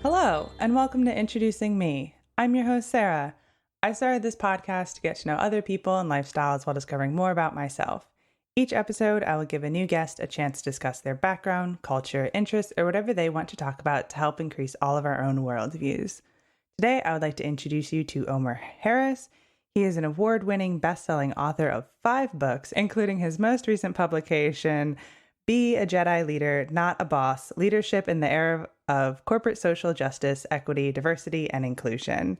Hello, and welcome to Introducing Me. I'm your host, Sarah. I started this podcast to get to know other people and lifestyles while discovering more about myself. Each episode, I will give a new guest a chance to discuss their background, culture, interests, or whatever they want to talk about to help increase all of our own worldviews. Today, I would like to introduce you to Omar Harris. He is an award-winning, best-selling author of 5 books, including his most recent publication, Be a J.E.D.I Leader, Not a Boss, Leadership in the Era of Corporate Social Justice, Equity, Diversity, and Inclusion.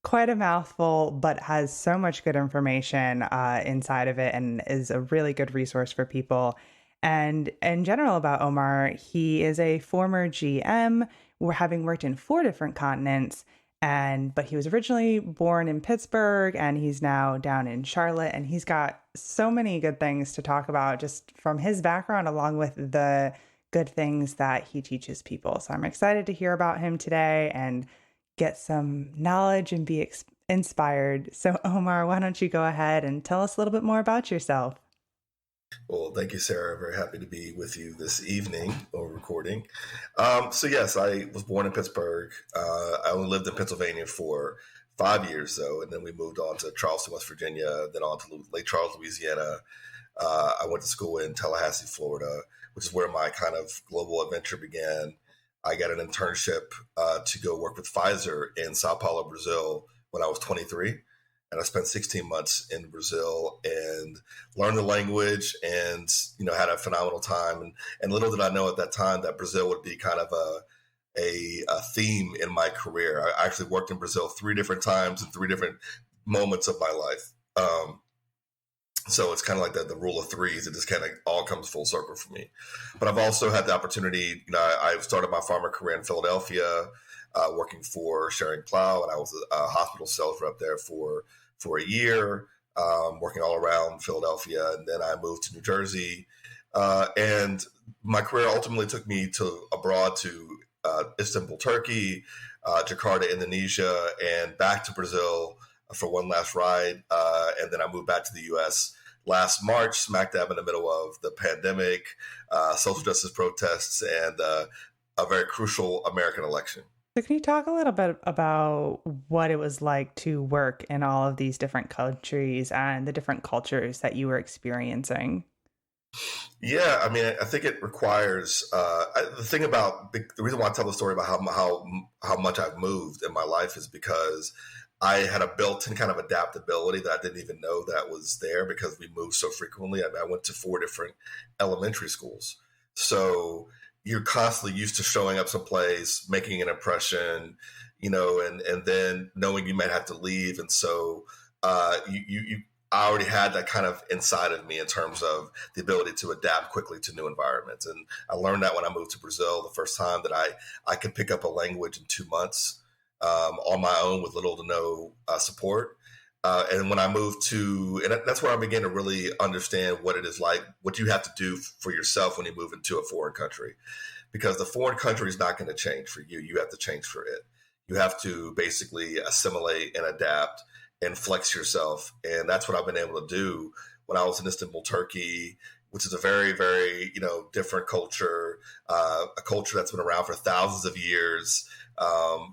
Quite a mouthful, but has so much good information inside of it and is a really good resource for people. And in general about Omar, he is a former GM, having worked in 4 different continents, but he was originally born in Pittsburgh and he's now down in Charlotte, and he's got so many good things to talk about just from his background along with the good things that he teaches people. So I'm excited to hear about him today and get some knowledge and be inspired. So Omar, why don't you go ahead and tell us a little bit more about yourself? Well, thank you, Sarah. Very happy to be with you this evening or recording. So yes, I was born in Pittsburgh. I only lived in Pennsylvania for 5 years, though, and then we moved on to Charleston, West Virginia, then on to Lake Charles, Louisiana. I went to school in Tallahassee, Florida, which is where my kind of global adventure began. I got an internship to go work with Pfizer in Sao Paulo, Brazil, when I was 23. And I spent 16 months in Brazil and learned the language and, had a phenomenal time. And little did I know at that time that Brazil would be kind of a theme in my career. I actually worked in Brazil 3 different times in 3 different moments of my life. So it's kind of like the rule of threes. It just kind of all comes full circle for me. But I've also had the opportunity, I've started my pharma career in Philadelphia, working for Sharing Plow, and I was a hospital sales rep there for a year, working all around Philadelphia. And then I moved to New Jersey. And my career ultimately took me abroad to Istanbul, Turkey, Jakarta, Indonesia, and back to Brazil for one last ride. And then I moved back to the U.S. last March, smack dab in the middle of the pandemic, social justice protests, and a very crucial American election. So can you talk a little bit about what it was like to work in all of these different countries and the different cultures that you were experiencing? Yeah, I mean, I think it requires the reason why I tell the story about how much I've moved in my life is because I had a built-in kind of adaptability that I didn't even know that was there because we moved so frequently. I mean, I went to 4 different elementary schools, so you're constantly used to showing up someplace, making an impression, and then knowing you might have to leave. And so I already had that kind of inside of me in terms of the ability to adapt quickly to new environments. And I learned that when I moved to Brazil, the first time that I could pick up a language in 2 months on my own with little to no support. And when I moved and that's where I began to really understand what it is like, what you have to do for yourself when you move into a foreign country, because the foreign country is not going to change for you. You have to change for it. You have to basically assimilate and adapt and flex yourself. And that's what I've been able to do when I was in Istanbul, Turkey, which is a very, very, different culture, a culture that's been around for thousands of years,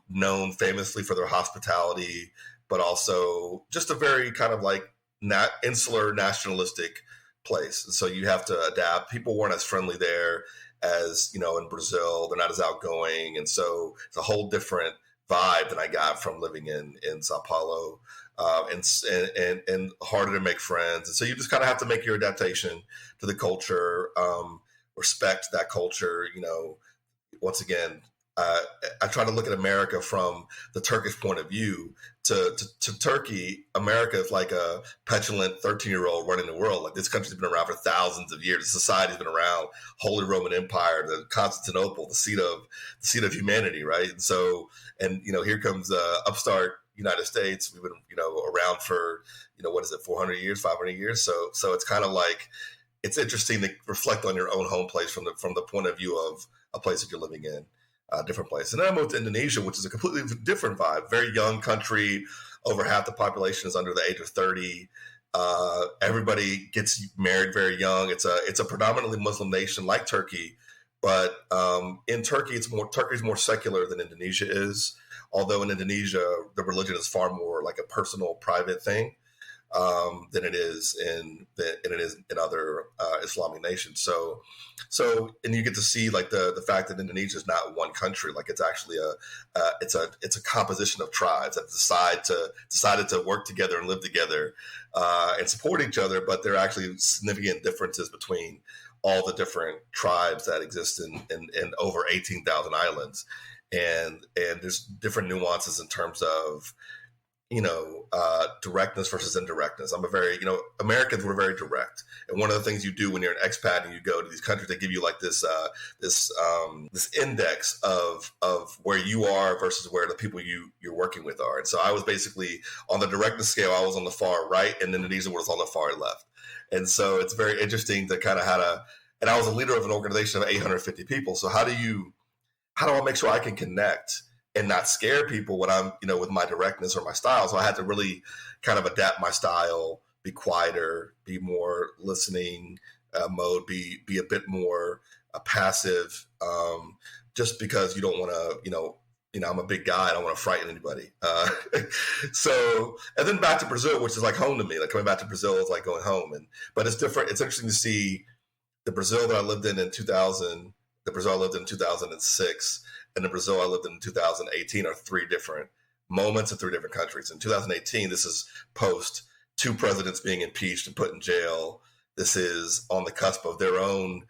known famously for their hospitality, but also just a very kind of like insular, nationalistic place. And so you have to adapt. People weren't as friendly there as, in Brazil. They're not as outgoing. And so it's a whole different vibe than I got from living in Sao Paulo, and harder to make friends. And so you just kind of have to make your adaptation to the culture, respect that culture. Once again, I try to look at America from the Turkish point of view. To Turkey, America is like a petulant 13-year-old running the world. Like, this country's been around for thousands of years. The society's been around. Holy Roman Empire, the Constantinople, the seat of humanity, right? And so, here comes upstart United States. We've been around for 400 years, 500 years. So it's kind of like, it's interesting to reflect on your own home place from the point of view of a place that you're living in. Different place. And then I moved to Indonesia, which is a completely different vibe. Very young country. Over half the population is under the age of 30. Everybody gets married very young. It's a predominantly Muslim nation like Turkey, But in Turkey, Turkey's more secular than Indonesia is. Although in Indonesia, the religion is far more like a personal, private thing than it is in other Islamic nations. And you get to see like the fact that Indonesia is not one country. Like it's actually it's a composition of tribes that decided to work together and live together and support each other. But there are actually significant differences between all the different tribes that exist in over 18,000 islands, and there's different nuances in terms of directness versus indirectness. Americans were very direct. And one of the things you do when you're an expat and you go to these countries, they give you like this index of where you are versus where the people you're working with are. And so I was basically on the directness scale, I was on the far right, and Indonesia was on the far left. And so it's very interesting to kind of and I was a leader of an organization of 850 people. So how do I make sure I can connect and not scare people when I'm, with my directness or my style? So I had to really kind of adapt my style, be quieter, be more listening mode, be a bit more passive, just because you don't want to, I'm a big guy. I don't want to frighten anybody. And then back to Brazil, which is like home to me. Like coming back to Brazil is like going home. But it's different. It's interesting to see the Brazil that I lived in 2000, the Brazil I lived in 2006, and the Brazil I lived in 2018 are three different moments in three different countries. In 2018, this is post two presidents being impeached and put in jail. This is on the cusp of their own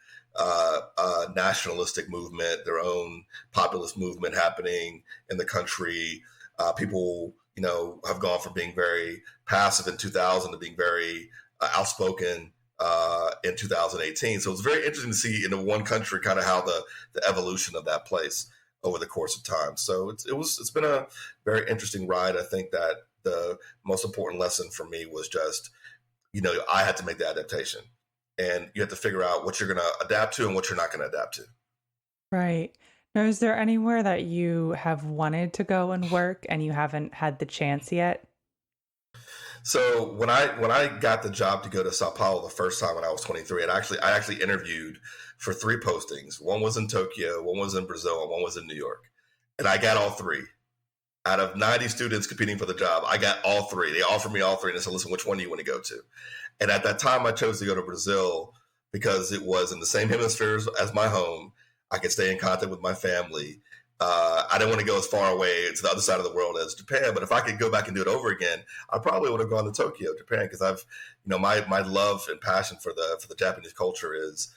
nationalistic movement, their own populist movement happening in the country. People, have gone from being very passive in 2000 to being very outspoken in 2018. So it's very interesting to see in one country kind of how the evolution of that place over the course of time. So it's been a very interesting ride. I think that the most important lesson for me was just, I had to make the adaptation, and you have to figure out what you're going to adapt to and what you're not going to adapt to. Right. Now, is there anywhere that you have wanted to go and work and you haven't had the chance yet? So when I got the job to go to Sao Paulo the first time when I was 23, I actually interviewed for three postings. One was in Tokyo, one was in Brazil, and one was in New York. And I got all three. Out of 90 students competing for the job, I got all three. They offered me all three and they said, listen, which one do you want to go to? And at that time, I chose to go to Brazil because it was in the same hemisphere as my home. I could stay in contact with my family. I didn't want to go as far away to the other side of the world as Japan, but if I could go back and do it over again, I probably would have gone to Tokyo, Japan, because I've, my love and passion for the Japanese culture is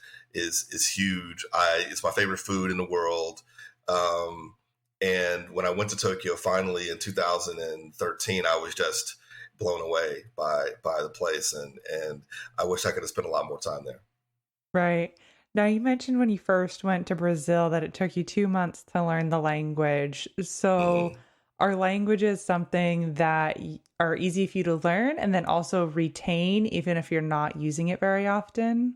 huge. It's my favorite food in the world. And when I went to Tokyo finally in 2013, I was just blown away by the place, and I wish I could have spent a lot more time there. Right. Now, you mentioned when you first went to Brazil that it took you 2 months to learn the language. So are languages something that are easy for you to learn and then also retain, even if you're not using it very often?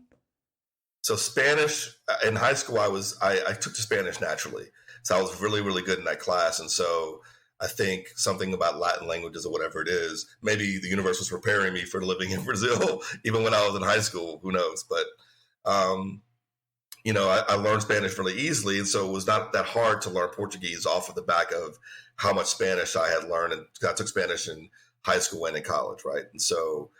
So Spanish, in high school, I took to Spanish naturally. So I was really, really good in that class. And so I think something about Latin languages or whatever it is, maybe the universe was preparing me for living in Brazil, even when I was in high school, who knows? But, I learned Spanish really easily. And so it was not that hard to learn Portuguese off of the back of how much Spanish I had learned. And I took Spanish in high school and in college, right? And so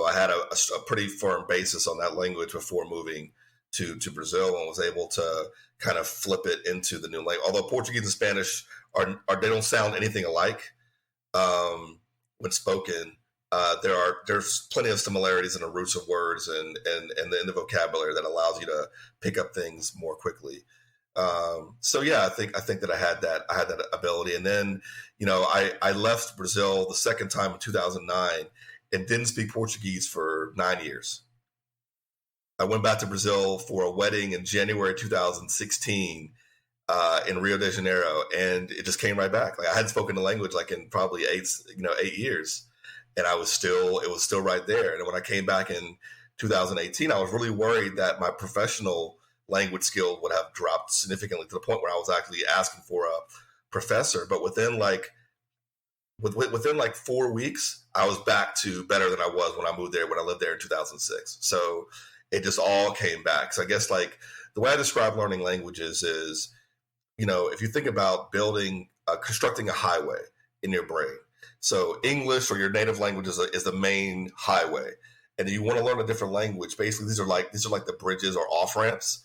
I had a pretty firm basis on that language before moving to Brazil, and was able to kind of flip it into the new language. Although Portuguese and Spanish they don't sound anything alike when spoken. There's plenty of similarities in the roots of words and in the vocabulary that allows you to pick up things more quickly. So yeah, I think that I had that ability. And then, I left Brazil the second time in 2009 and didn't speak Portuguese for 9 years. I went back to Brazil for a wedding in January 2016 in Rio de Janeiro, and it just came right back. Like I hadn't spoken the language like in probably 8 years. And it was still right there. And when I came back in 2018, I was really worried that my professional language skill would have dropped significantly to the point where I was actually asking for a professor. But within 4 weeks, I was back to better than I was when I moved there, when I lived there in 2006. So it just all came back. So I guess like the way I describe learning languages is, if you think about constructing a highway in your brain. So English or your native language is the main highway. And you want to learn a different language. Basically, these are like the bridges or off ramps.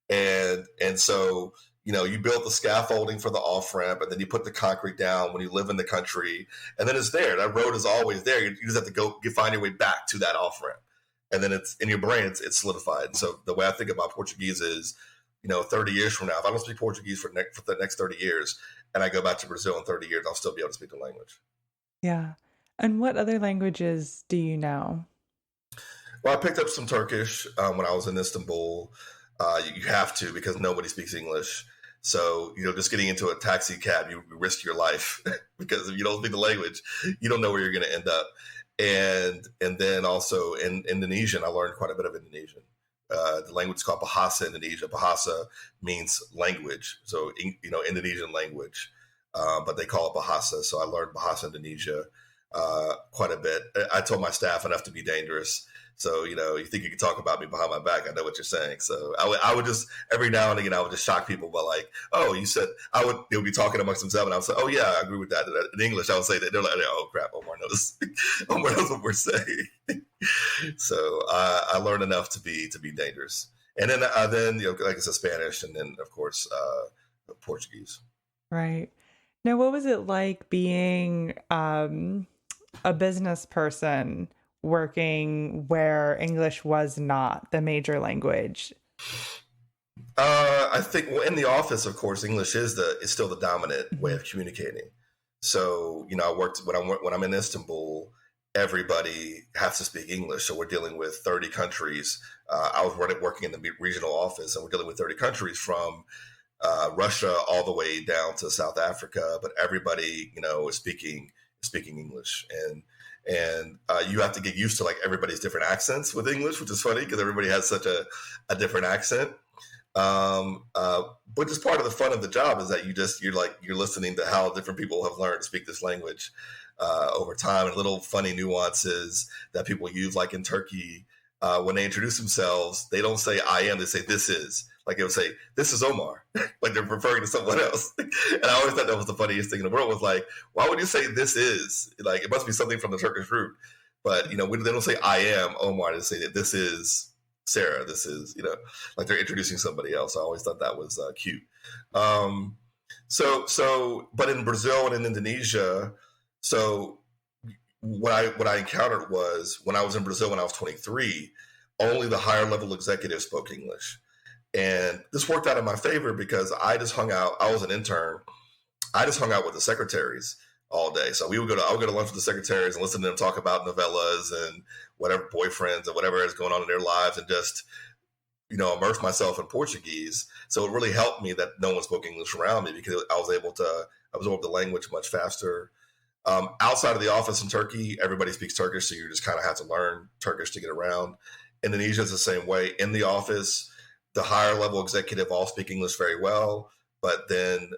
And so, you build the scaffolding for the off ramp, and then you put the concrete down when you live in the country, and then it's there. That road is always there. You just have to find your way back to that off ramp, and then it's in your brain. It's solidified. And so the way I think about Portuguese is, 30 years from now, if I don't speak Portuguese for the next 30 years, and I go back to Brazil in 30 years, I'll still be able to speak the language. Yeah. And what other languages do you know? Well, I picked up some Turkish when I was in Istanbul. You have to, because nobody speaks English. So, just getting into a taxi cab, you risk your life because if you don't speak the language, you don't know where you're going to end up. And then also in Indonesian, I learned quite a bit of Indonesian. The language is called Bahasa Indonesia. Bahasa means language. So, Indonesian language, but they call it Bahasa. So I learned Bahasa Indonesia quite a bit. I told my staff enough to be dangerous. So, you think you can talk about me behind my back. I know what you're saying. So I would just, every now and again, I would just shock people by like, oh, you said, they would be talking amongst themselves. And I would say, oh, yeah, I agree with that. In English, I would say that. They're like, oh, crap, Omar knows. Omar knows what we're saying. So I learned enough to be dangerous. And then, like I said, Spanish, and then, of course, Portuguese. Right. Now, what was it like being a business person working where English was not the major language? I think in the office, of course, English is still the dominant way of communicating. So, I worked when I'm in Istanbul, everybody has to speak English. So we're dealing with 30 countries. I was working in the regional office, and we're dealing with 30 countries from Russia all the way down to South Africa. But everybody, is speaking English, and you have to get used to like everybody's different accents with English, which is funny because everybody has such a different accent. But just part of the fun of the job is that you're listening to how different people have learned to speak this language over time, and little funny nuances that people use. Like in Turkey, when they introduce themselves, they don't say "I am," they say "this is." Like they would say, "This is Omar," like they're referring to someone else. And I always thought that was the funniest thing in the world. Was like, why would you say "this is"? Like it must be something from the Turkish root. But they don't say "I am Omar." They say that "this is Sarah." This is like they're introducing somebody else. I always thought that was cute. But in Brazil and in Indonesia, so what I encountered was when I was in Brazil when I was 23, only the higher level executives spoke English. And this worked out in my favor because I just hung out. I was an intern. I just hung out with the secretaries all day. So I would go to lunch with the secretaries and listen to them talk about novellas and whatever, boyfriends and whatever is going on in their lives, and just, immerse myself in Portuguese. So it really helped me that no one spoke English around me because I was able to absorb the language much faster. Outside of the office in Turkey, everybody speaks Turkish. So you just kind of have to learn Turkish to get around. Indonesia is the same way. In the office, the higher level executive all speak English very well, but then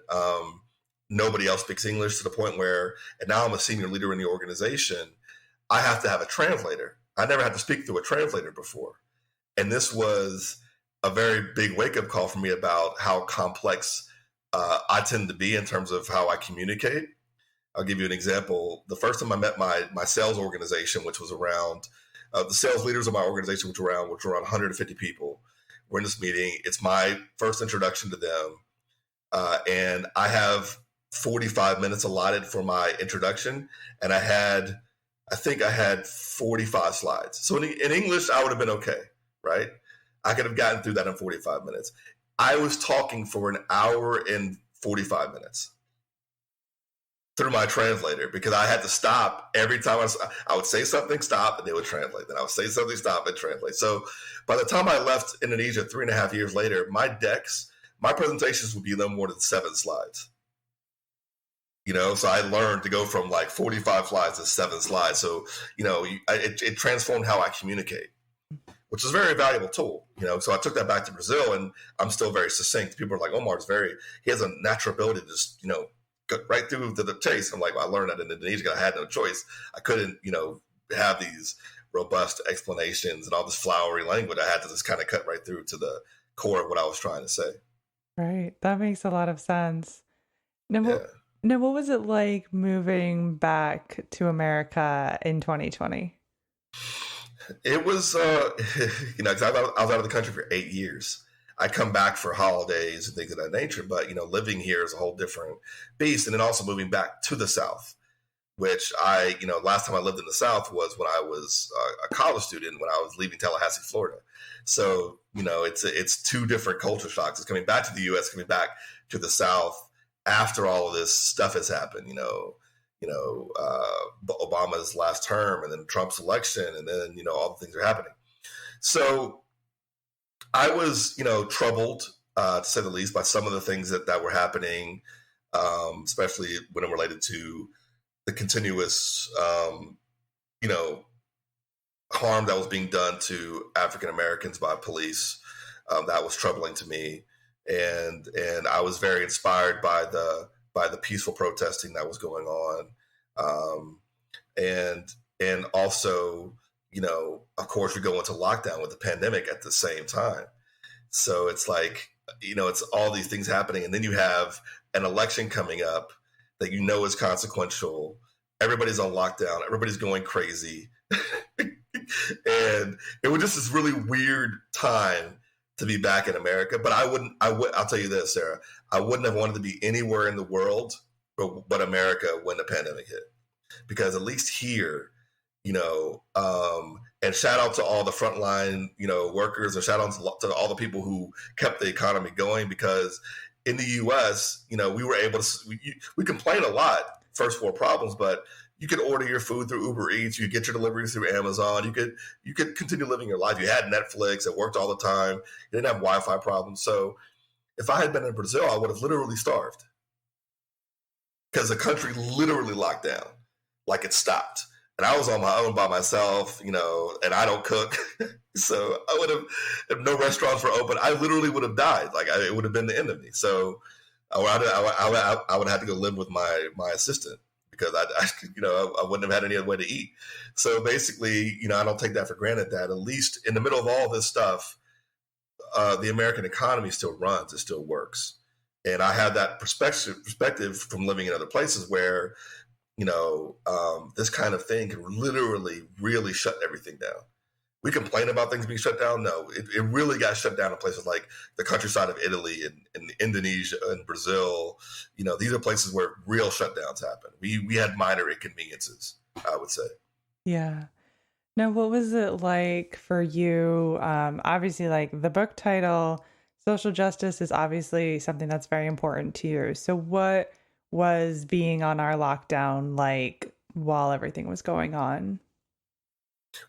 nobody else speaks English to the point where, and now I'm a senior leader in the organization, I have to have a translator. I never had to speak through a translator before. And this was a very big wake-up call for me about how complex I tend to be in terms of how I communicate. I'll give you an example. The first time I met my sales organization, which was around, the sales leaders of my organization, which were around 150 people, we're in this meeting. It's my first introduction to them. And I have 45 minutes allotted for my introduction. And I think I had 45 slides. So in English, I would have been okay, right? I could have gotten through that in 45 minutes. I was talking for an hour and 45 minutes through my translator because I had to stop every time I would say something, stop, and they would translate. Then I would say something, stop, and translate. So by the time I left Indonesia 3.5 years later, my presentations would be no more than 7 slides. So I learned to go from like 45 slides to 7 slides. So, it transformed how I communicate, which is a very valuable tool. So I took that back to Brazil, and I'm still very succinct. People are like, Omar he has a natural ability to just, go right through to the chase. I'm like, well, I learned that in Indonesia. I had no choice. I couldn't, have these robust explanations and all this flowery language. I had to just kind of cut right through to core of what I was trying to say. Right. That makes a lot of sense. Now, Yeah. what was it like moving back to America in 2020? It was, 'cause I was out of the country for 8 years. I come back for holidays and things of that nature, but living here is a whole different beast. And then also moving back to the South, which last time I lived in the South was when I was a college student when I was leaving Tallahassee, Florida. So it's two different culture shocks. It's coming back to the U.S., coming back to the South after all of this stuff has happened. Obama's last term, and then Trump's election, and then all the things are happening. So I was troubled, to say the least, by some of the things that were happening, especially when it related to the continuous harm that was being done to African Americans by police. That was troubling to me, and I was very inspired by the peaceful protesting that was going on, and also of course we go into lockdown with the pandemic at the same time. So it's like it's all these things happening, and then you have an election coming up that is consequential. Everybody's on lockdown. Everybody's going crazy. And it was just this really weird time to be back in America. But I'll tell you this, Sarah, I wouldn't have wanted to be anywhere in the world but America when the pandemic hit. Because at least here, and shout out to all the frontline, workers, and shout out to all the people who kept the economy going, because in the U.S., we were able to, we complain a lot, first world problems, but you could order your food through Uber Eats. You could get your deliveries through Amazon. You could continue living your life. You had Netflix. It worked all the time. You didn't have Wi-Fi problems. So if I had been in Brazil, I would have literally starved because the country literally locked down, like it stopped. And I was on my own by myself, and I don't cook. So I would have, if no restaurants were open, I literally would have died. Like it would have been the end of me. So I would have to go live with my assistant, because I wouldn't have had any other way to eat. So basically, I don't take that for granted that at least in the middle of all this stuff, the American economy still runs, it still works. And I had that perspective from living in other places where, this kind of thing can literally really shut everything down. We complain about things being shut down. No, it really got shut down in places like the countryside of Italy and Indonesia and Brazil. These are places where real shutdowns happen. We had minor inconveniences, I would say. Yeah. Now, what was it like for you? Obviously, like the book title, social justice is obviously something that's very important to you. So what was being on our lockdown like while everything was going on?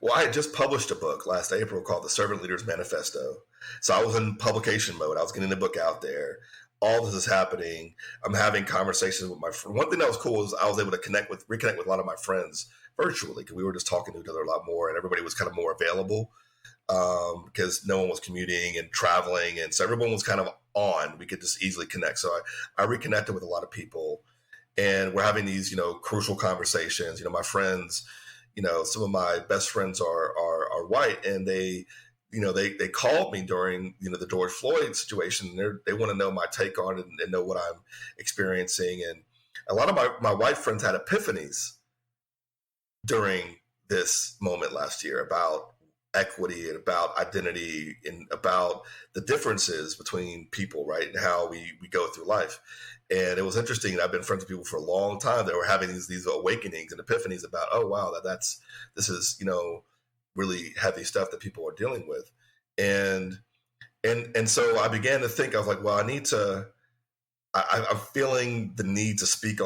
Well, I had just published a book last April called The Servant Leader's Manifesto. So I was in publication mode. I was getting the book out there. All this is happening. I'm having conversations with my friends. One thing that was cool is I was able to reconnect with a lot of my friends virtually, because we were just talking to each other a lot more, and everybody was kind of more available, because no one was commuting and traveling. And so everyone was kind of on. We could just easily connect. So I reconnected with a lot of people, and we're having these, crucial conversations. My friends, some of my best friends are white, and they called me during, the George Floyd situation. And they want to know my take on it and know what I'm experiencing. And a lot of my white friends had epiphanies during this moment last year about equity and about identity and about the differences between people, right? And how we go through life. And it was interesting. I've been friends with people for a long time that were having these awakenings and epiphanies about, oh, wow, this is, really heavy stuff that people are dealing with. And so I began to think, I was like, well, I'm feeling the need to speak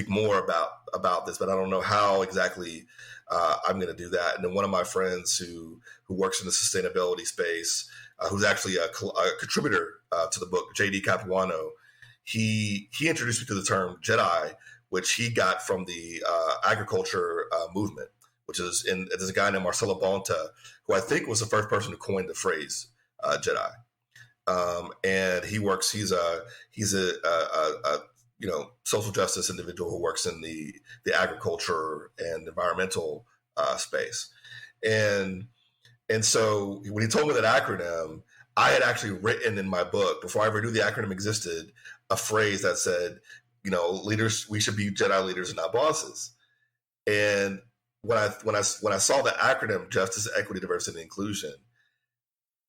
more about this, but I don't know how exactly I'm going to do that. And then one of my friends who works in the sustainability space, who's actually a contributor to the book, J.E.D. He introduced me to the term J.E.D.I, which he got from the agriculture movement, which is there's a guy named Marcelo Bonta, who I think was the first person to coin the phrase J.E.D.I. And he's a social justice individual who works in the agriculture and environmental space. And so when he told me that acronym, I had actually written in my book, before I ever knew the acronym existed, a phrase that said, leaders, we should be Jedi leaders and not bosses. And when I saw the acronym Justice, Equity, Diversity, and Inclusion,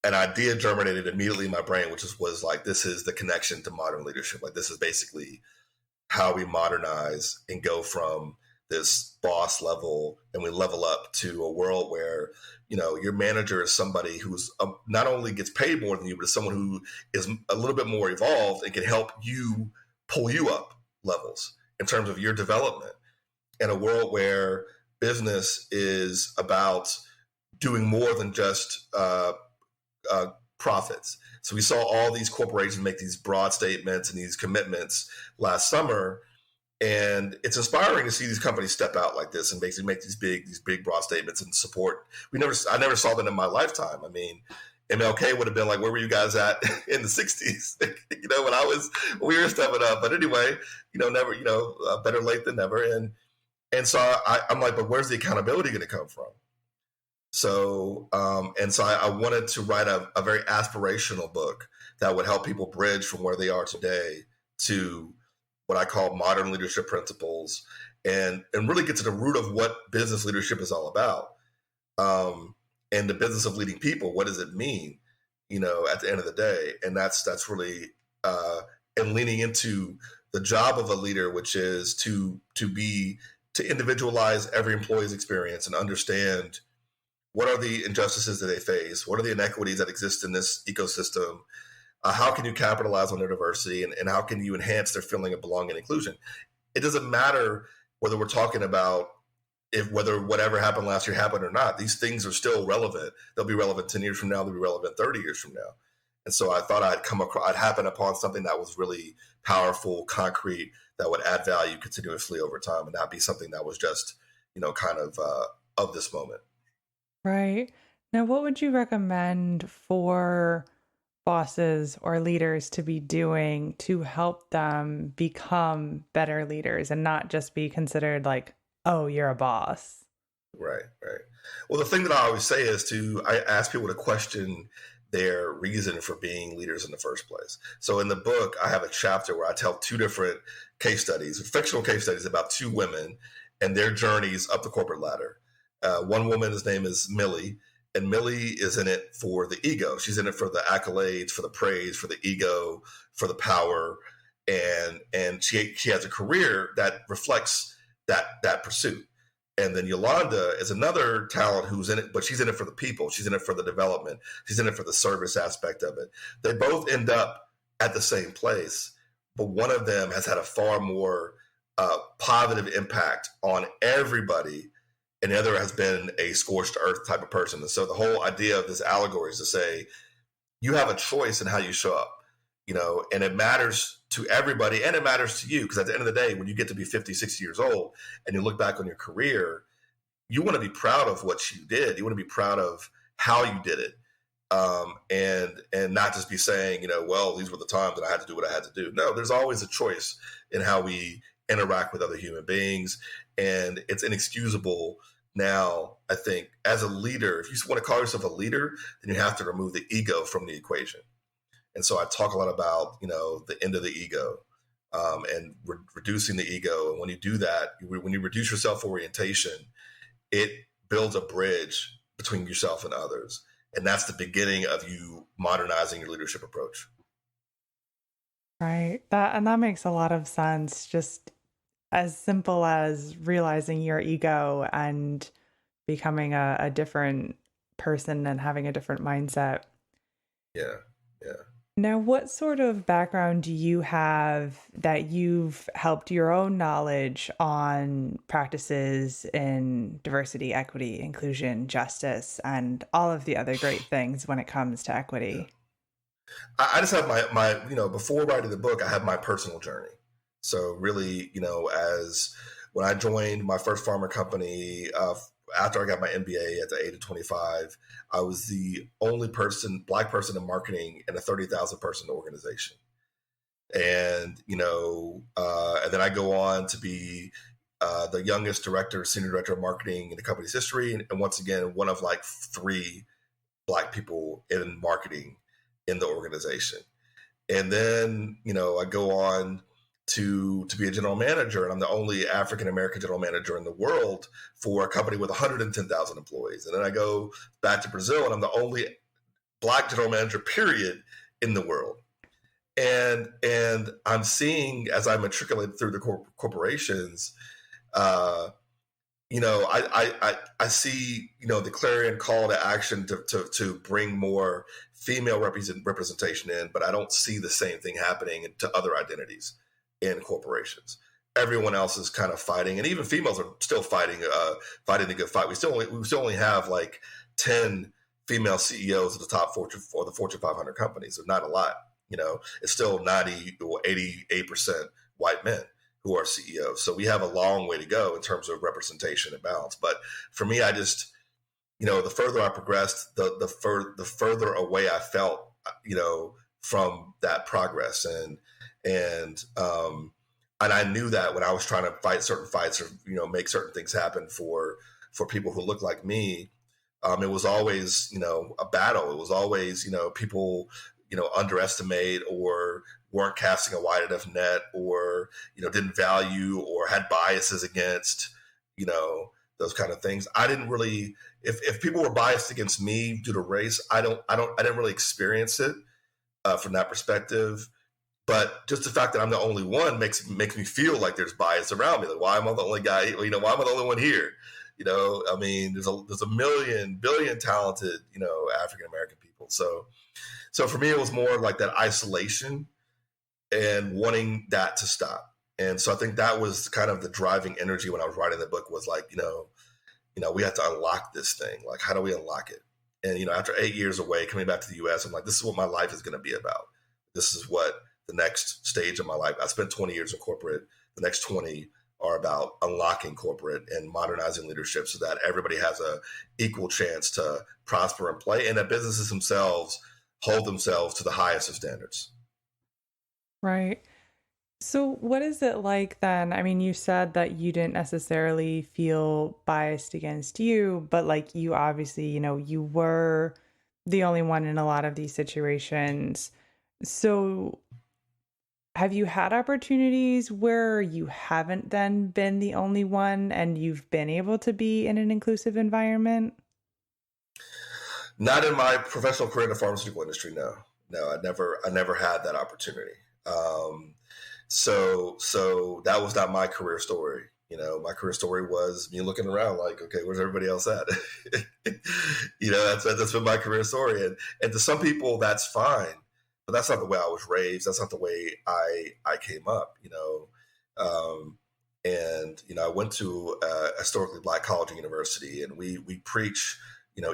an idea germinated immediately in my brain, which was like, this is the connection to modern leadership. Like, this is basically how we modernize and go from this boss level and we level up to a world where, your manager is somebody who's not only gets paid more than you, but is someone who is a little bit more evolved and can help you pull you up levels in terms of your development, in a world where business is about doing more than just profits. So we saw all these corporations make these broad statements and these commitments last summer, and it's inspiring to see these companies step out like this and basically make these big broad statements and support. I never saw that in my lifetime. I mean, MLK would have been like, where were you guys at in the 60s? When we were stepping up. But anyway, never, better late than never. And so I'm like, but where's the accountability going to come from? So, I wanted to write a very aspirational book that would help people bridge from where they are today to what I call modern leadership principles, and really get to the root of what business leadership is all about. And the business of leading people, what does it mean, at the end of the day? And that's really, and leaning into the job of a leader, which is to individualize every employee's experience and understand what are the injustices that they face, what are the inequities that exist in this ecosystem, how can you capitalize on their diversity, and how can you enhance their feeling of belonging and inclusion? It doesn't matter whether we're talking about whether whatever happened last year happened or not. These things are still relevant. They'll be relevant 10 years from now. They'll be relevant 30 years from now. And so I thought I'd happen upon something that was really powerful, concrete, that would add value continuously over time, and not be something that was just, kind of this moment. Right. Now, what would you recommend for bosses or leaders to be doing to help them become better leaders and not just be considered like, oh, you're a boss? Right. Well, the thing that I always say is I ask people to question their reason for being leaders in the first place. So in the book, I have a chapter where I tell two different case studies, fictional case studies about two women and their journeys up the corporate ladder. One woman, his name is Millie, and Millie is in it for the ego. She's in it for the accolades, for the praise, for the ego, for the power, and she has a career that reflects that pursuit. And then Yolanda is another talent who's in it, but she's in it for the people. She's in it for the development. She's in it for the service aspect of it. They both end up at the same place, but one of them has had a far more positive impact on everybody, and the other has been a scorched earth type of person. And so the whole idea of this allegory is to say, you have a choice in how you show up, and it matters to everybody, and it matters to you, because at the end of the day, when you get to be 50, 60 years old and you look back on your career, you want to be proud of what you did. You want to be proud of how you did it. And not just be saying, well, these were the times that I had to do what I had to do. No, there's always a choice in how we interact with other human beings. And it's inexcusable now, I think, as a leader. If you want to call yourself a leader, then you have to remove the ego from the equation. And so I talk a lot about, the end of the ego, and reducing the ego. And when you do that, when you reduce your self-orientation, it builds a bridge between yourself and others. And that's the beginning of you modernizing your leadership approach. Right. That makes a lot of sense. Just as simple as realizing your ego and becoming a different person and having a different mindset. Yeah. Now, what sort of background do you have that you've helped your own knowledge on practices in diversity, equity, inclusion, justice, and all of the other great things when it comes to equity? Yeah. I just have my before writing the book, I had my personal journey. So really, as when I joined my first pharma company, after I got my MBA at the age of 25, I was the only Black person in marketing in a 30,000 person organization. And, and then I go on to be the youngest senior director of marketing in the company's history. And once again, one of like 3 Black people in marketing in the organization. And then, I go on to be a general manager, and I'm the only African American general manager in the world for a company with 110,000 employees. And then I go back to Brazil, and I'm the only Black general manager, period, in the world. And I'm seeing, as I matriculate through the corporations, I see, the clarion call to action to bring more female representation in, but I don't see the same thing happening to other identities in corporations. Everyone else is kind of fighting, and even females are still fighting the good fight. We still only have like 10 female CEOs of the top Fortune 500 companies. So not a lot. It's still 90 or 88% white men who are CEOs. So we have a long way to go in terms of representation and balance. But for me, I just, the further I progressed, the further away I felt, from that progress. And I knew that when I was trying to fight certain fights or, make certain things happen for people who look like me, it was always, a battle. It was always, people, underestimate or weren't casting a wide enough net, or, didn't value or had biases against, those kind of things. I didn't really, if people were biased against me due to race, I didn't really experience it from that perspective. But just the fact that I'm the only one makes me feel like there's bias around me. Like, why am I the only guy? Why am I the only one here? I mean, there's a billion talented, African American people. So for me, it was more like that isolation and wanting that to stop. And so I think that was kind of the driving energy when I was writing the book, was like, we have to unlock this thing. Like, how do we unlock it? And, after 8 years away, coming back to the US, I'm like, this is what my life is going to be about. This is what the next stage of my life. I spent 20 years in corporate. The next 20 are about unlocking corporate and modernizing leadership so that everybody has a equal chance to prosper and play, and that businesses themselves hold themselves to the highest of standards. Right. So what is it like then? I mean, you said that you didn't necessarily feel biased against you, but like you obviously, you were the only one in a lot of these situations. So have you had opportunities where you haven't then been the only one and you've been able to be in an inclusive environment? Not in my professional career in the pharmaceutical industry. No, I never had that opportunity. So that was not my career story. My career story was me looking around like, okay, where's everybody else at? That's been my career story. And to some people that's fine, but that's not the way I was raised. That's not the way I came up, and, I went to a historically Black college and university, and we preach,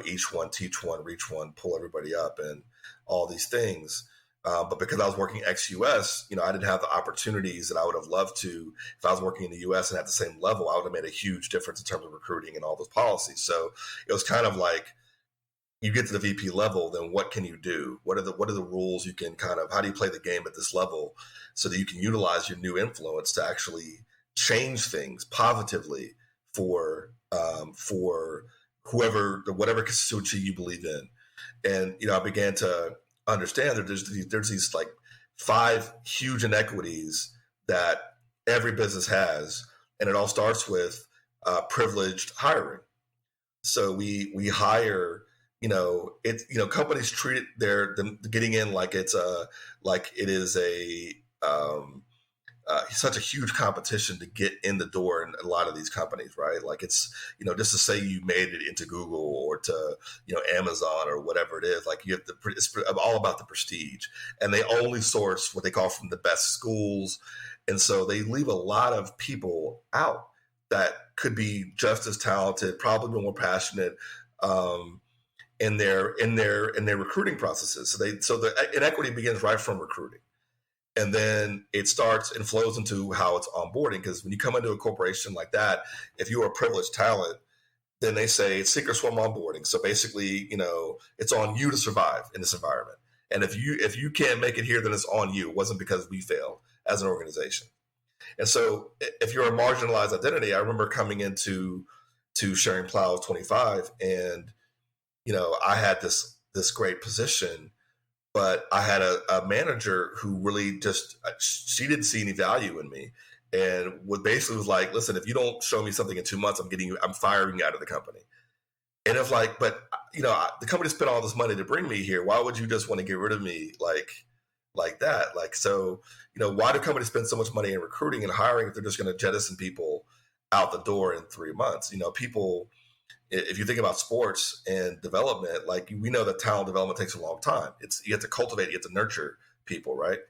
each one, teach one, reach one, pull everybody up, and all these things. But because I was working ex-US, I didn't have the opportunities that I would have loved to. If I was working in the US and at the same level, I would have made a huge difference in terms of recruiting and all those policies. So it was kind of like, you get to the VP level, then what can you do? What are the rules you can how do you play the game at this level so that you can utilize your new influence to actually change things positively for whatever constituency you believe in. And, I began to understand that there's these like 5 huge inequities that every business has. And it all starts with privileged hiring. So we hire, companies treat them getting in like it is such a huge competition to get in the door in a lot of these companies, right? Like it's, just to say you made it into Google or to, Amazon or whatever it is, like it's all about the prestige, and they only source what they call from the best schools. And so they leave a lot of people out that could be just as talented, probably more passionate, in their recruiting processes. So the inequity begins right from recruiting. And then it starts and flows into how it's onboarding. Because when you come into a corporation like that, if you are a privileged talent, then they say it's sink or swim onboarding. So basically, it's on you to survive in this environment. And if you can't make it here, then it's on you. It wasn't because we failed as an organization. And so if you're a marginalized identity, I remember coming into Sharing Plow 25, and I had this great position, But I had a manager who really just, she didn't see any value in me, and what basically was like, listen, if you don't show me something in 2 months, I'm firing you out of the company. And it's like, but the company spent all this money to bring me here. Why would you just want to get rid of me like that? Like, so, why do companies spend so much money in recruiting and hiring if they're just going to jettison people out the door in 3 months? People, if you think about sports and development, like we know that talent development takes a long time. You have to cultivate, you have to nurture people, right?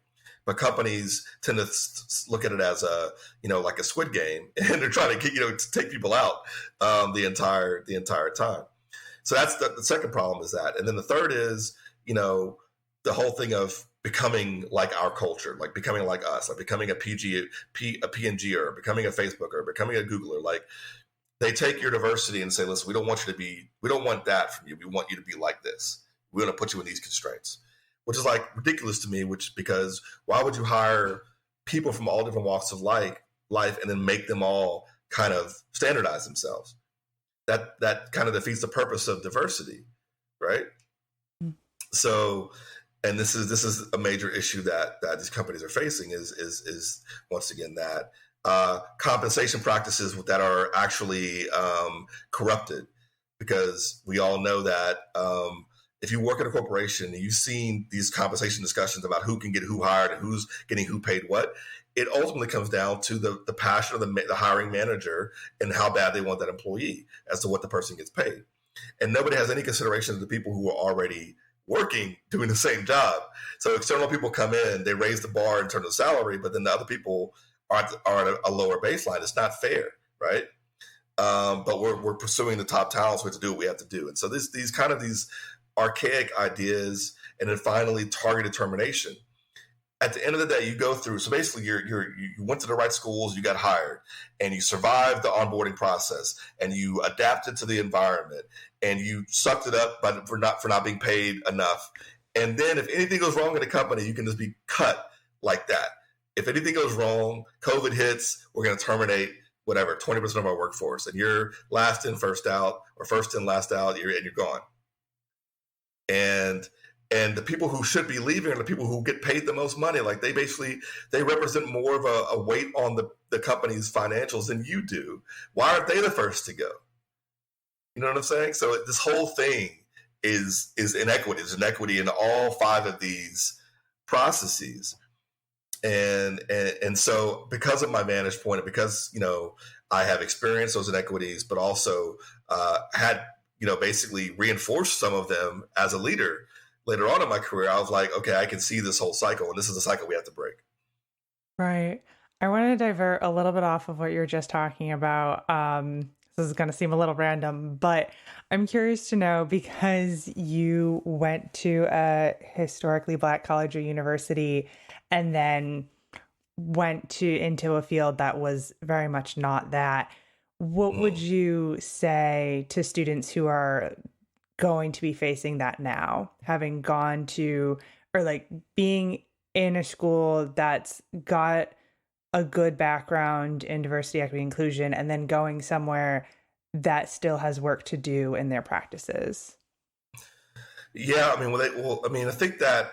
But companies tend to look at it as like a Squid Game, and they're trying to get, to take people out the entire time. So that's the second problem, is that. And then the third is, the whole thing of becoming like our culture, like becoming like us, like becoming a PNG, or becoming a Facebook, or becoming a Googler. Like, they take your diversity and say, listen, we don't want that from you. We want you to be like this. We want to put you in these constraints, which is like ridiculous to me, because why would you hire people from all different walks of life and then make them all kind of standardize themselves? That kind of defeats the purpose of diversity, right? Mm-hmm. So, and this is a major issue that these companies are facing, is once again that compensation practices that are actually corrupted, because we all know that if you work at a corporation and you've seen these compensation discussions about who can get who hired and who's getting who paid what, it ultimately comes down to the passion of the hiring manager and how bad they want that employee as to what the person gets paid. And nobody has any consideration of the people who are already working, doing the same job. So external people come in, they raise the bar in terms of salary, but then the other people are at a lower baseline. It's not fair, right? But we're pursuing the top talents. We have to do what we have to do. And so these archaic ideas, and then finally targeted termination. At the end of the day, you go through. So basically, you went to the right schools, you got hired, and you survived the onboarding process, and you adapted to the environment, and you sucked it up, but for not being paid enough. And then, if anything goes wrong in the company, you can just be cut like that. If anything goes wrong, COVID hits, we're going to terminate 20% of our workforce, and you're last in, first out, or first in, last out, and you're gone. And the people who should be leaving are the people who get paid the most money. Like, they represent more of a weight on the company's financials than you do. Why aren't they the first to go? You know what I'm saying? So this whole thing is inequity. There's inequity in all 5 of these processes. And so, because of my vantage point, and because, I have experienced those inequities, but also had, basically reinforced some of them as a leader later on in my career, I was like, okay, I can see this whole cycle, and this is a cycle we have to break. Right. I want to divert a little bit off of what you were just talking about. This is going to seem a little random, but I'm curious to know, because you went to a historically Black college or university and then went into a field that was very much not that. What would you say to students who are going to be facing that now, having gone to, or like being in a school that's got a good background in diversity, equity, inclusion, and then going somewhere that still has work to do in their practices? Yeah, I think that,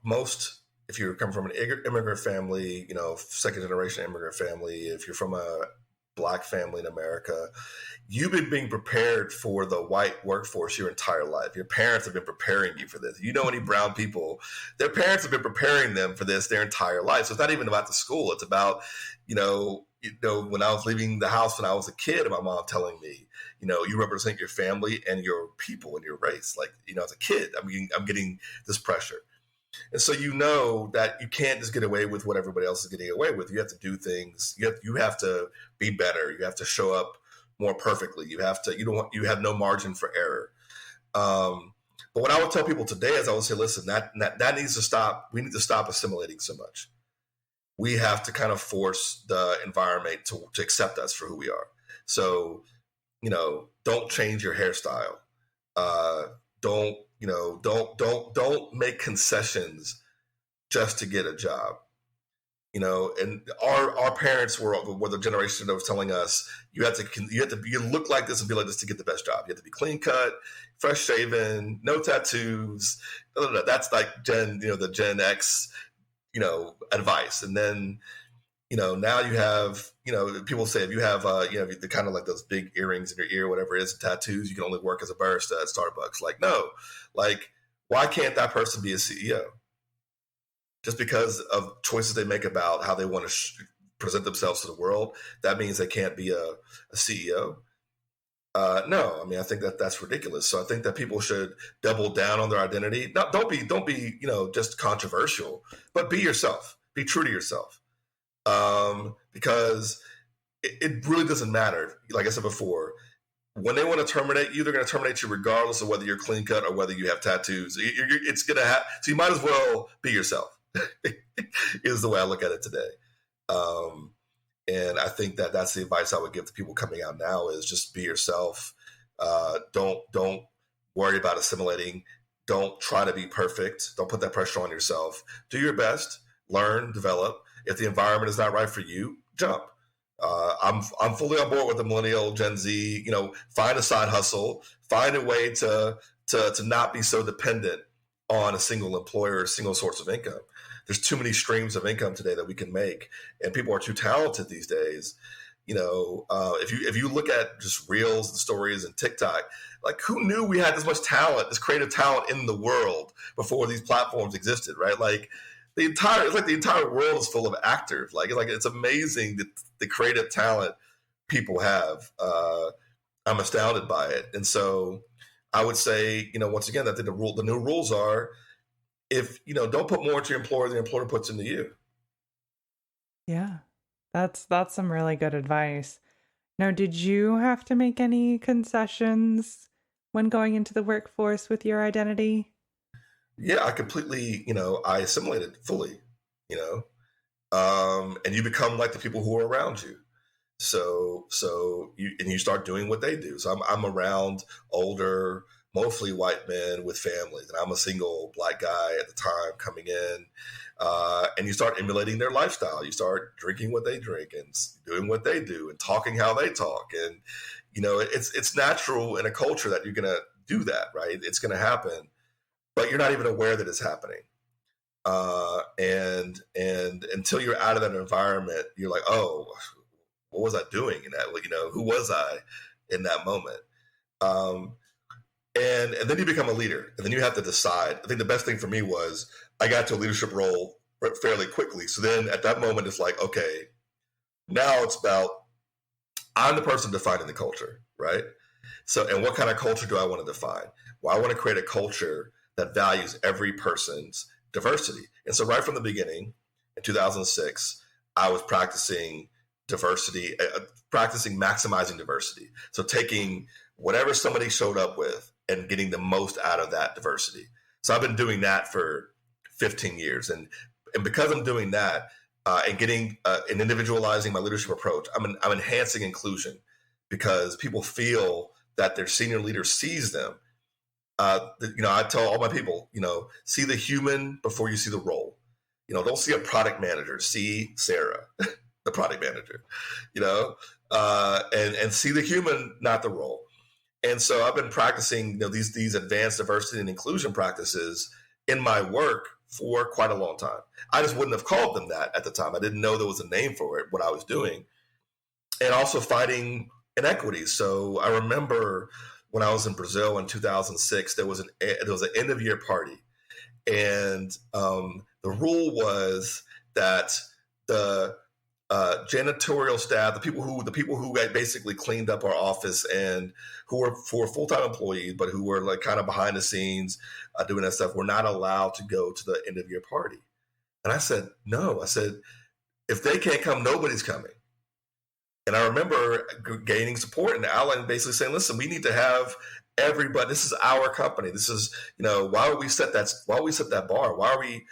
most, if you come from an immigrant family, second generation immigrant family, if you're from a Black family in America, you've been being prepared for the white workforce your entire life. Your parents have been preparing you for this. You know any brown people, their parents have been preparing them for this their entire life. So it's not even about the school. It's about, when I was leaving the house when I was a kid, and my mom telling me, you represent your family and your people and your race. Like, as a kid, I'm getting this pressure. And so that you can't just get away with what everybody else is getting away with. You have to do things. You have to be better. You have to show up more perfectly. You have no margin for error. But what I would tell people today is, I would say, listen, that needs to stop. We need to stop assimilating so much. We have to kind of force the environment to accept us for who we are. So, don't change your hairstyle. Don't make concessions just to get a job. And our parents were the generation that was telling us you look like this and be like this to get the best job. You have to be clean cut, fresh shaven, no tattoos. That's like the Gen X, advice. And then, now you have, people say if you have, the kind of like those big earrings in your ear, whatever it is, tattoos, you can only work as a barista at Starbucks. Like, no, like, why can't that person be a CEO? Just because of choices they make about how they want to present themselves to the world, that means they can't be a CEO. No, I mean, I think that's ridiculous. So I think that people should double down on their identity. No, don't be, just controversial, but be yourself. Be true to yourself. Because it really doesn't matter. Like I said before, when they want to terminate you, they're going to terminate you regardless of whether you're clean cut or whether you have tattoos. It's going to happen. So you might as well be yourself. Is the way I look at it today. And I think that's the advice I would give to people coming out now is just be yourself. Don't worry about assimilating. Don't try to be perfect. Don't put that pressure on yourself. Do your best, learn, develop. If the environment is not right for you, jump. I'm fully on board with the millennial Gen Z, find a side hustle, find a way to not be so dependent on a single employer, a single source of income. There's too many streams of income today that we can make, and people are too talented these days. If you look at just reels and stories and TikTok, like who knew we had this much talent, this creative talent in the world before these platforms existed, right? Like the entire world is full of actors. Like it's amazing the creative talent people have. I'm astounded by it, and so I would say, once again, that the new rules are, if don't put more into your employer than the employer puts into you. Yeah, that's some really good advice. Now, did you have to make any concessions when going into the workforce with your identity? Yeah, I completely, I assimilated fully, and you become like the people who are around you. So you start doing what they do. So I'm around older, mostly white men with families, and I'm a single Black guy at the time coming in, and you start emulating their lifestyle. You start drinking what they drink and doing what they do and talking how they talk, and it's natural in a culture that you're gonna do that, right? It's gonna happen, but you're not even aware that it's happening. And until you're out of that environment, you're like, oh, what was I doing in that? Who was I in that moment? And then you become a leader, and then you have to decide. I think the best thing for me was I got to a leadership role fairly quickly. So then at that moment, it's like, okay, now it's about I'm the person defining the culture, right? So, and what kind of culture do I want to define? Well, I want to create a culture that values every person's diversity. And so right from the beginning, in 2006, I was practicing diversity, practicing maximizing diversity. So taking whatever somebody showed up with and getting the most out of that diversity. So I've been doing that for 15 years. And because I'm doing that and getting and individualizing my leadership approach, I'm enhancing inclusion because people feel that their senior leader sees them. I tell all my people, see the human before you see the role. Don't see a product manager, see Sarah, the product manager, and see the human, not the role. And so I've been practicing, these advanced diversity and inclusion practices in my work for quite a long time. I just wouldn't have called them that at the time. I didn't know there was a name for it, what I was doing. And also fighting inequities. So I remember when I was in Brazil in 2006, there was an end of year party. And the rule was that the janitorial staff, the people who basically cleaned up our office and who were full-time employees, but who were like kind of behind the scenes doing that stuff, were not allowed to go to the end of year party. And I said, no. I said, if they can't come, nobody's coming. And I remember gaining support and Alan basically saying, listen, we need to have everybody. This is our company. This is, why would we set that bar? Why are we,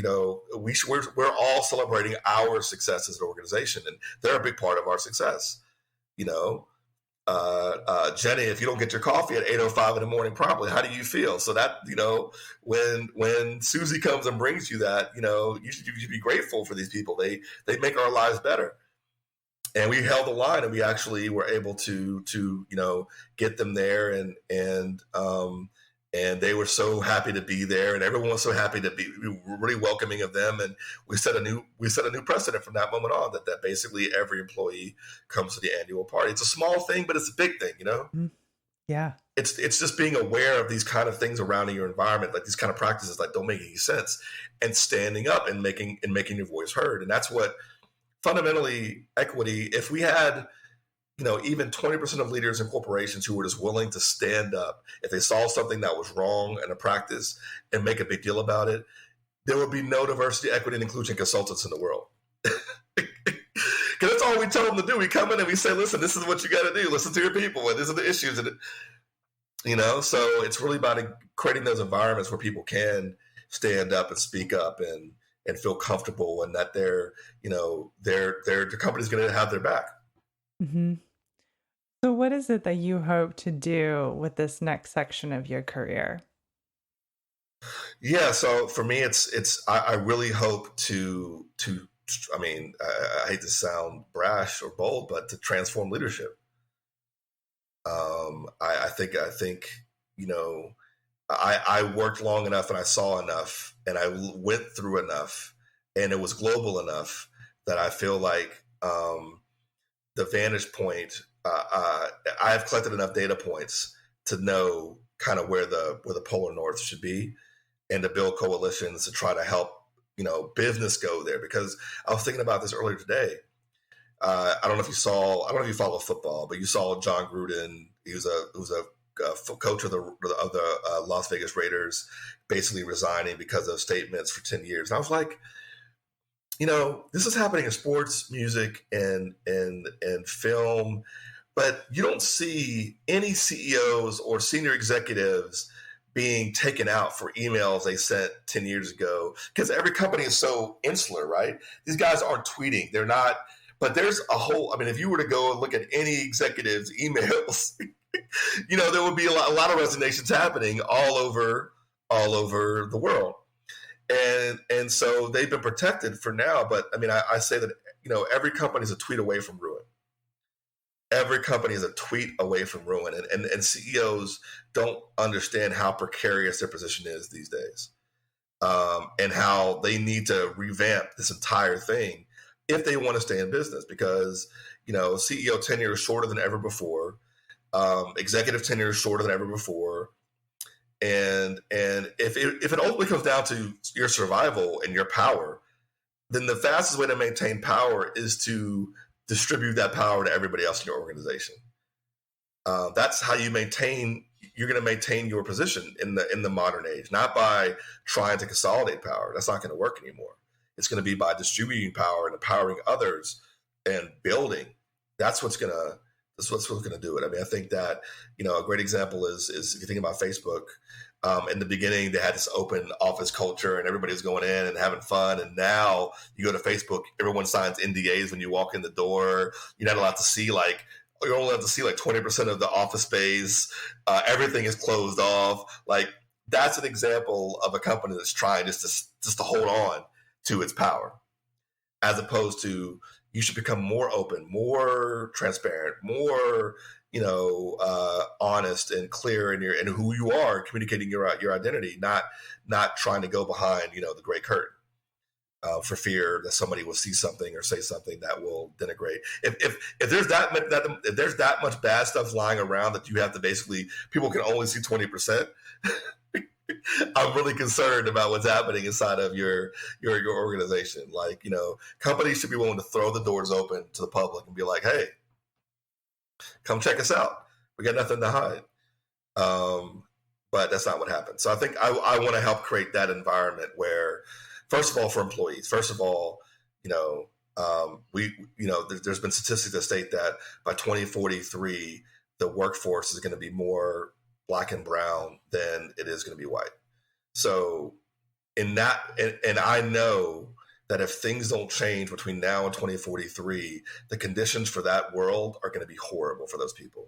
we're all celebrating our success as an organization, and they're a big part of our success, Jenny, if you don't get your coffee at 8:05 in the morning promptly, how do you feel? So that, when Susie comes and brings you that, you should be grateful for these people. They make our lives better. And we held the line, and we actually were able to get them there, and they were so happy to be there, and everyone was so happy to be. We were really welcoming of them, and we set a new precedent from that moment on, that basically every employee comes to the annual party. It's a small thing, but it's a big thing, Yeah. It's just being aware of these kind of things around your environment, like these kind of practices that don't make any sense, and standing up and making your voice heard. And that's what fundamentally equity. If we had even 20% of leaders in corporations who were just willing to stand up if they saw something that was wrong in a practice and make a big deal about it, there would be no diversity, equity, and inclusion consultants in the world. Because that's all we tell them to do. We come in and we say, listen, this is what you got to do. Listen to your people, and these are the issues. And so it's really about creating those environments where people can stand up and speak up and feel comfortable, and that their company's going to have their back. Mm-hmm. So what is it that you hope to do with this next section of your career? Yeah, so for me, I really hope to I hate to sound brash or bold, but to transform leadership. I think I worked long enough, and I saw enough, and I went through enough, and it was global enough that I feel like the vantage point. I have collected enough data points to know kind of where the polar north should be, and to build coalitions to try to help business go there. Because I was thinking about this earlier today. I don't know if you follow football, but you saw John Gruden. He was a coach of the Las Vegas Raiders, basically resigning because of statements for 10 years. And I was like, this is happening in sports, music, and film, but you don't see any CEOs or senior executives being taken out for emails they sent 10 years ago, because every company is so insular, right? These guys aren't tweeting. They're not, but there's a whole, if you were to go and look at any executive's emails, there would be a lot of resignations happening all over the world. And so they've been protected for now. But I say that, every company is a tweet away from ruin. Every company is a tweet away from ruin. And CEOs don't understand how precarious their position is these days, and how they need to revamp this entire thing if they want to stay in business. Because, CEO tenure is shorter than ever before. Executive tenure is shorter than ever before. And if it ultimately comes down to your survival and your power, then the fastest way to maintain power is to distribute that power to everybody else in your organization. That's how you're going to maintain your position in the modern age, not by trying to consolidate power. That's not going to work anymore. It's going to be by distributing power and empowering others and building. That's what's going to do it. I think that, a great example is if you think about Facebook, in the beginning, they had this open office culture and everybody was going in and having fun. And now you go to Facebook, everyone signs NDAs when you walk in the door. You're not allowed to see you're only allowed to see 20% of the office space. Everything is closed off. That's an example of a company that's trying just to hold on to its power, as opposed to, you should become more open, more transparent, more, honest and clear in who you are, communicating your identity, not trying to go behind, the gray curtain, for fear that somebody will see something or say something that will denigrate. If there's that much bad stuff lying around that you have to basically, people can only see 20%. I'm really concerned about what's happening inside of your organization. Companies should be willing to throw the doors open to the public and be like, hey, come check us out. We got nothing to hide. But that's not what happened. So I think I want to help create that environment where, first of all, for employees, there's been statistics that state that by 2043, the workforce is going to be more Black and brown than it is going to be white. So in that, and I know that if things don't change between now and 2043, the conditions for that world are going to be horrible for those people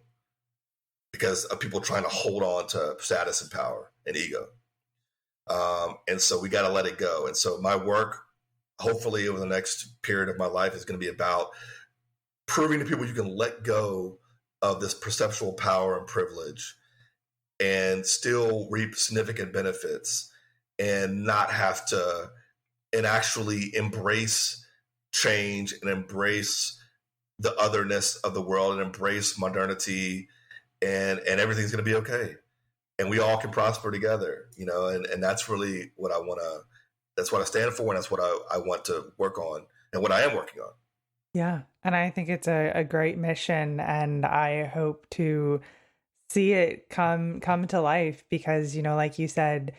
because of people trying to hold on to status and power and ego. And so we got to let it go. And so my work, hopefully over the next period of my life, is going to be about proving to people you can let go of this perceptual power and privilege and still reap significant benefits and not have to, and actually embrace change and embrace the otherness of the world and embrace modernity, and everything's going to be okay. And we all can prosper together, and that's really what I want to, that's what I stand for. And that's what I want to work on and what I am working on. Yeah. And I think it's a great mission, and I hope to see it come to life because, like you said,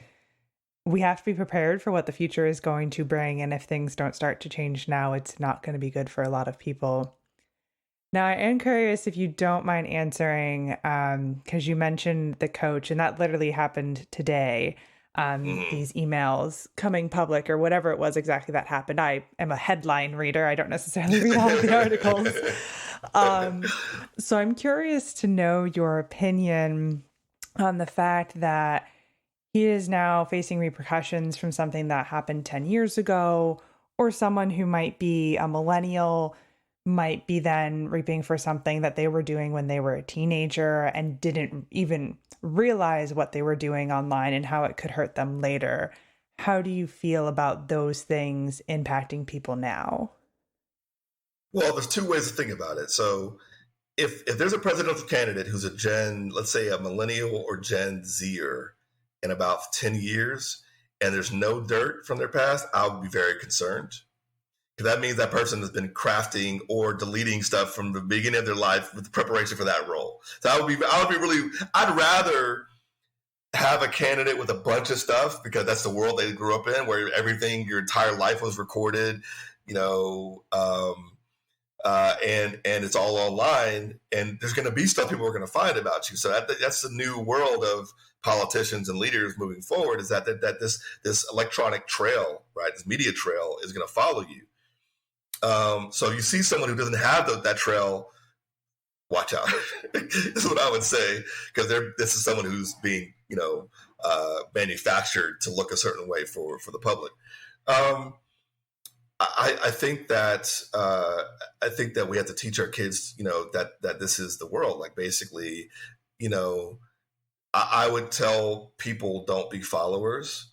we have to be prepared for what the future is going to bring. And if things don't start to change now, it's not going to be good for a lot of people. Now, I am curious if you don't mind answering, because you mentioned the coach, and that literally happened today. These emails coming public or whatever it was exactly that happened. I am a headline reader. I don't necessarily read all of the articles. So I'm curious to know your opinion on the fact that he is now facing repercussions from something that happened 10 years ago, or someone who might be a millennial might be then reaping for something that they were doing when they were a teenager and didn't even realize what they were doing online and how it could hurt them later. How do you feel about those things impacting people now? Well, there's two ways to think about it. So if there's a presidential candidate who's let's say a millennial or Gen Zer in about 10 years, and there's no dirt from their past, I would be very concerned. Because that means that person has been crafting or deleting stuff from the beginning of their life with preparation for that role. So I'd rather have a candidate with a bunch of stuff, because that's the world they grew up in, where everything, your entire life was recorded, and it's all online, and there's going to be stuff people are going to find about you. So that's the new world of politicians and leaders moving forward, is that this electronic trail, right, this media trail is going to follow you. So you see someone who doesn't have that trail, watch out. This is what I would say, because this is someone who's being, manufactured to look a certain way for the public. I think that we have to teach our kids, that this is the world. Like, basically, I would tell people, don't be followers.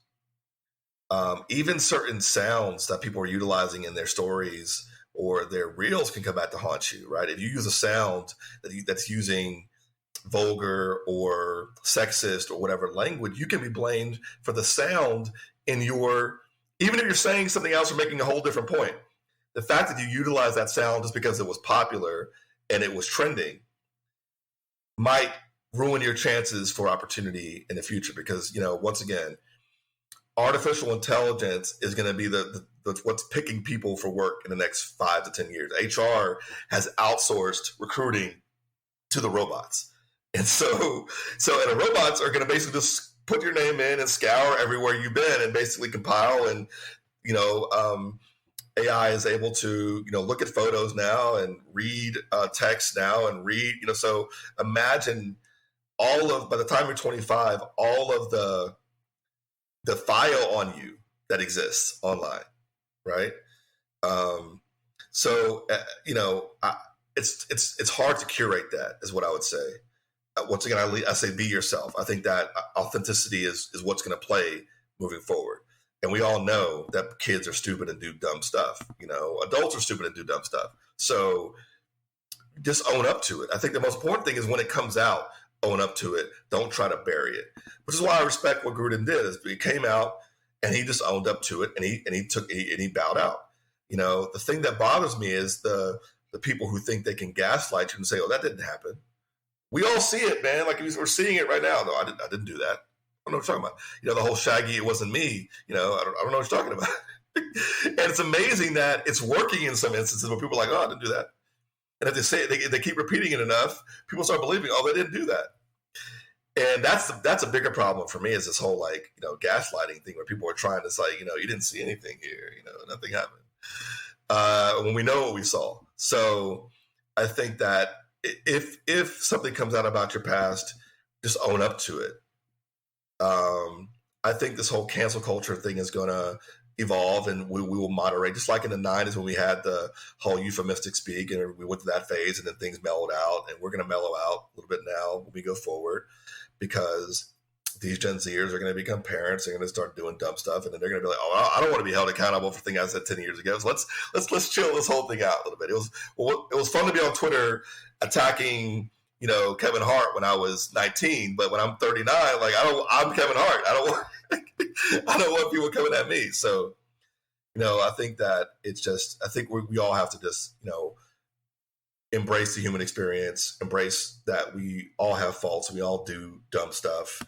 Even certain sounds that people are utilizing in their stories or their reels can come back to haunt you, right? If you use a sound that's using vulgar or sexist or whatever language, you can be blamed for the sound even if you're saying something else or making a whole different point. The fact that you utilize that sound just because it was popular and it was trending might ruin your chances for opportunity in the future, because, once again, artificial intelligence is going to be what's picking people for work in the next 5 to 10 years. HR has outsourced recruiting to the robots. And so the robots are going to basically just put your name in and scour everywhere you've been and basically compile. And, AI is able to, look at photos now and read text now and read, so imagine by the time you're 25, all of the file on you that exists online, right? It's hard to curate that, is what I would say. Once again, I say be yourself. I think that authenticity is what's going to play moving forward. And we all know that kids are stupid and do dumb stuff. Adults are stupid and do dumb stuff. So just own up to it. I think the most important thing is when it comes out, own up to it. Don't try to bury it. Which is why I respect what Gruden did. Is he came out and he just owned up to it, and he bowed out. The thing that bothers me is the people who think they can gaslight you and say, "Oh, that didn't happen." We all see it, man. Like, we're seeing it right now. No, I didn't do that. I don't know what you're talking about. The whole Shaggy, it wasn't me. I don't know what you're talking about. And it's amazing that it's working in some instances where people are like, "Oh, I didn't do that." And if they say it, they keep repeating it enough, people start believing, "Oh, they didn't do that." And that's a bigger problem for me, is this whole like, gaslighting thing where people are trying to say, you didn't see anything here, nothing happened. When we know what we saw. So I think that if something comes out about your past, just own up to it. I think this whole cancel culture thing is going to evolve, and we will moderate, just like in the 90s when we had the whole euphemistic speak and we went through that phase, and then things mellowed out, and we're going to mellow out a little bit now when we go forward, because these Gen Zers are going to become parents. They're going to start doing dumb stuff, and then they're going to be like, "Oh, I don't want to be held accountable for things I said 10 years ago. So let's chill this whole thing out a little bit." It was fun to be on Twitter attacking, Kevin Hart when I was 19, but when I'm 39, like I'm Kevin Hart. I don't want people coming at me. So, I think that I think we all have to just, embrace the human experience, embrace that we all have faults, we all do dumb stuff.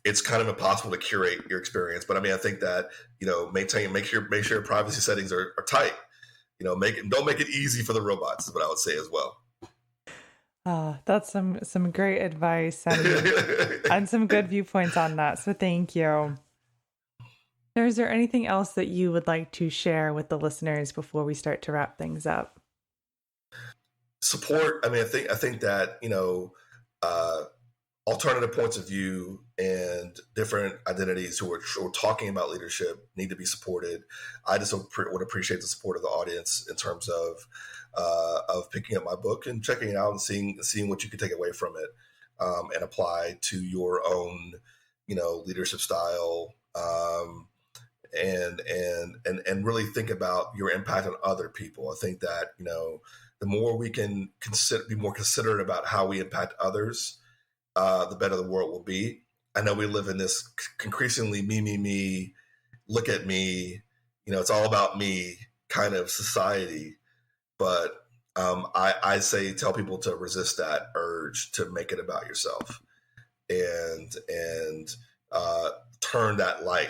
It's kind of impossible to curate your experience, but I mean, I think that, make sure privacy settings are tight. Don't make it easy for the robots, is what I would say as well. That's some great advice and some good viewpoints on that. So thank you. Is there anything else that you would like to share with the listeners before we start to wrap things up? Support. I mean, I think that, alternative points of view and different identities who are talking about leadership need to be supported. I just would appreciate the support of the audience in terms of picking up my book and checking it out and seeing what you can take away from it, and apply to your own, leadership style, and really think about your impact on other people. I think that, the more we can be more considerate about how we impact others, the better the world will be. I know we live in this increasingly me, look at me, it's all about me kind of society. But I tell people to resist that urge to make it about yourself, and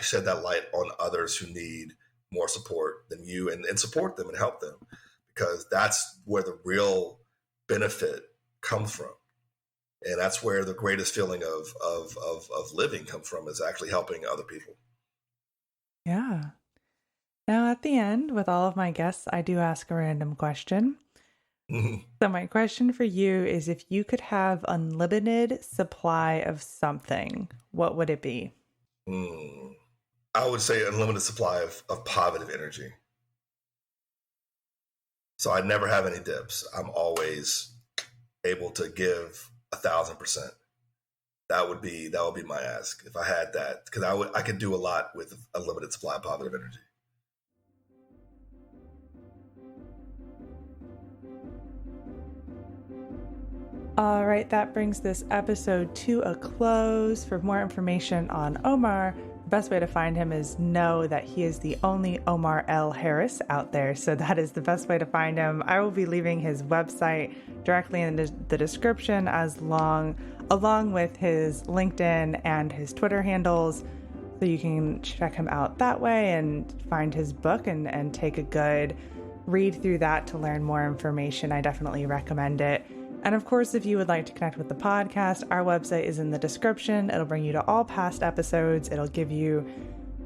shed that light on others who need more support than you, and support them and help them, because that's where the real benefit comes from. And that's where the greatest feeling of living comes from, is actually helping other people. Yeah. Now, at the end, with all of my guests, I do ask a random question. Mm-hmm. So my question for you is, if you could have unlimited supply of something, what would it be? I would say unlimited supply of positive energy. So I never have any dips. I'm always able to give 1,000%. That would be my ask if I had that, because I could do a lot with a limited supply of positive energy. All right, that brings this episode to a close. For more information on Omar, the best way to find him is know that he is the only Omar L. Harris out there. So that is the best way to find him. I will be leaving his website directly in the description, along with his LinkedIn and his Twitter handles. So you can check him out that way and find his book and take a good read through that to learn more information. I definitely recommend it. And of course, if you would like to connect with the podcast, our website is in the description. It'll bring you to all past episodes. It'll give you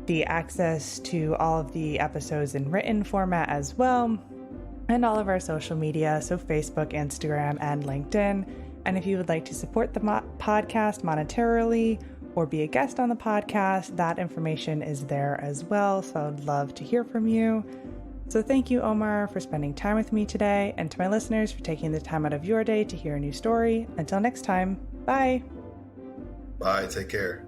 the access to all of the episodes in written format as well, and all of our social media, so Facebook, Instagram, and LinkedIn. And if you would like to support the podcast monetarily or be a guest on the podcast, that information is there as well. So I'd love to hear from you. So thank you, Omar, for spending time with me today, and to my listeners for taking the time out of your day to hear a new story. Until next time, bye. Bye, take care.